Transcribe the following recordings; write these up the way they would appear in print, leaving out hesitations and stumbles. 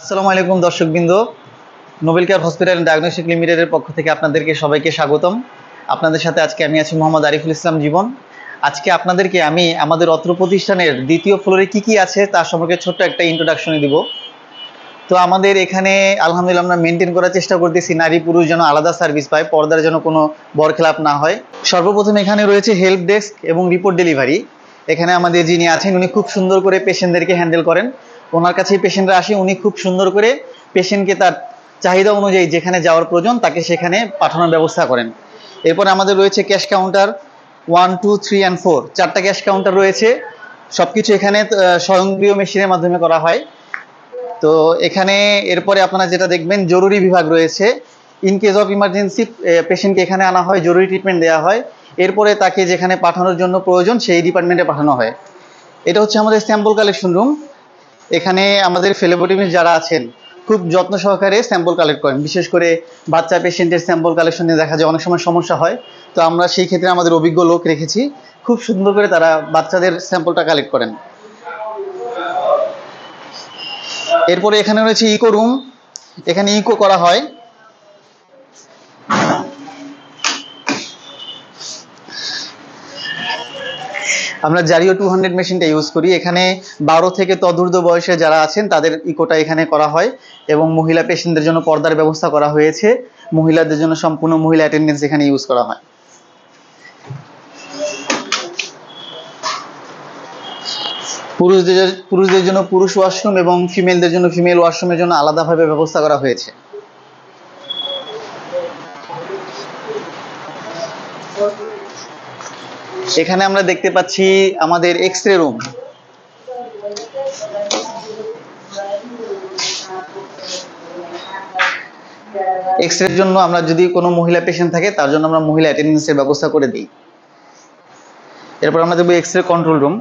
আসসালামু আলাইকুম দর্শকবৃন্দ, Nobel care hospital and diagnostic লিমিটেডের পক্ষ থেকে আপনাদেরকে সবাইকে স্বাগতম। আপনাদের সাথে আজকে আমি আছি মোহাম্মদ আরিফুল ইসলাম জীবন। আজকে আপনাদেরকে আমি আমাদের অত্র প্রতিষ্ঠানের দ্বিতীয় ফ্লোরে কি কি আছে তার সম্পর্কে ছোট্ট একটা ইন্ট্রোডাকশনে দিব। তো আমাদের এখানে আলহামদুলিল্লাহ আমরা মেনটেন করার চেষ্টা করতেছি নারী পুরুষ যেন আলাদা সার্ভিস পায়, পর্দার যেন কোনো বরখেলাপ না হয়। সর্বপ্রথম এখানে রয়েছে হেল্প ডেস্ক এবং রিপোর্ট ডেলিভারি। এখানে আমাদের যিনি আছেন উনি খুব সুন্দর করে পেশেন্টদেরকে হ্যান্ডেল করেন। ওনার কাছেই পেশেন্টরা আসে, উনি খুব সুন্দর করে পেশেন্টকে তার চাহিদা অনুযায়ী যেখানে যাওয়ার প্রয়োজন তাকে সেখানে পাঠানোর ব্যবস্থা করেন। এরপরে আমাদের রয়েছে ক্যাশ কাউন্টার 1, 2, 3 and 4, 4টা ক্যাশ কাউন্টার রয়েছে। সব কিছু এখানে স্বয়ংক্রিয় মেশিনের মাধ্যমে করা হয়। তো এখানে এরপরে আপনারা যেটা দেখবেন জরুরি বিভাগ রয়েছে। ইন কেস অফ ইমার্জেন্সি পেশেন্টকে এখানে আনা হয়, জরুরি ট্রিটমেন্ট দেওয়া হয়, এরপরে তাকে যেখানে পাঠানোর জন্য প্রয়োজন সেই ডিপার্টমেন্টে পাঠানো হয়। এটা হচ্ছে আমাদের স্যাম্পল কালেকশন রুম। এখানে আমাদের ফেলোবোটমিস্ট যারা আছেন খুব যত্ন সহকারে স্যাম্পল কালেক্ট করেন। বিশেষ করে বাচ্চা পেশেন্টের স্যাম্পল কালেকশনে দেখা যায় অনেক সময় সমস্যা হয়। তো আমরা সেই ক্ষেত্রে আমাদের অভিজ্ঞ লোক রেখেছি, খুব সুন্দর করে তারা বাচ্চাদের স্যাম্পলটা কালেক্ট করেন। এরপরে এখানে রয়েছে ইকো রুম। এখানে ইকো করা হয়। আমরা জারিও 200 মেশিনটা ইউজ করি। এখানে 12 থেকে তদূর্ধ্ব বয়সে যারা আছেন তাদের ইকোটা এখানে করা হয় এবং মহিলা পেশেন্টদের জন্য পর্দার ব্যবস্থা করা হয়েছে। মহিলাদের জন্য সম্পূর্ণ মহিলা অ্যাটেন্ডেন্স এখানে ইউজ করা হয়। পুরুষদের জন্য পুরুষ ওয়াশরুম এবং ফিমেলদের জন্য ফিমেল ওয়াশরুমের জন্য আলাদাভাবে ব্যবস্থা করা হয়েছে। এখানে আমরা দেখতে পাচ্ছি আমাদের এক্স-রে রুম। এক্স-রের জন্য আমরা যদি কোনো মহিলা পেশেন্ট থাকে তার জন্য আমরা মহিলা অ্যাটেন্ডেন্সের ব্যবস্থা করে দিই। এরপর আমরা দেখব এক্স-রে কন্ট্রোল রুম।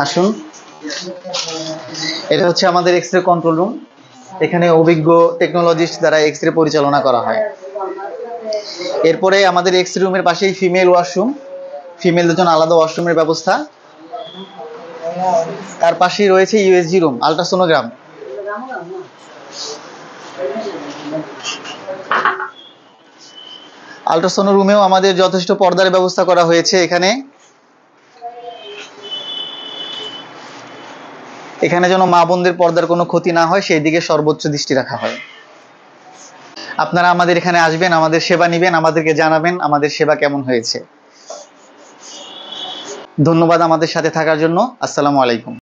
আসুন, এটা হচ্ছে আমাদের এক্স-রে কন্ট্রোল রুম। এখানে অভিজ্ঞ টেকনোলজিস্ট দ্বারা এক্স-রে পরিচালনা করা হয়। এরপরে আমাদের এক্স-রে রুমের পাশেই ফিমেল ওয়াশরুম, ফিমেলদের জন্য আলাদা ওয়াশরুমের ব্যবস্থা। তার পাশেই রয়েছে ইউএসজি রুম, আলট্রাসোনোগ্রাম। আলট্রাসোনো রুমেও আমাদের যথেষ্ট পর্দার ব্যবস্থা করা হয়েছে। এখানে যেন মা বোনদের পর্দার কোনো ক্ষতি না হয় সেই দিকে সর্বোচ্চ দৃষ্টি রাখা হয়। আপনারা আমাদের এখানে আসবেন, আমাদের সেবা নিবেন, আমাদেরকে জানাবেন আমাদের সেবা কেমন হয়েছে। ধন্যবাদ আমাদের সাথে থাকার জন্য। আসসালামু আলাইকুম।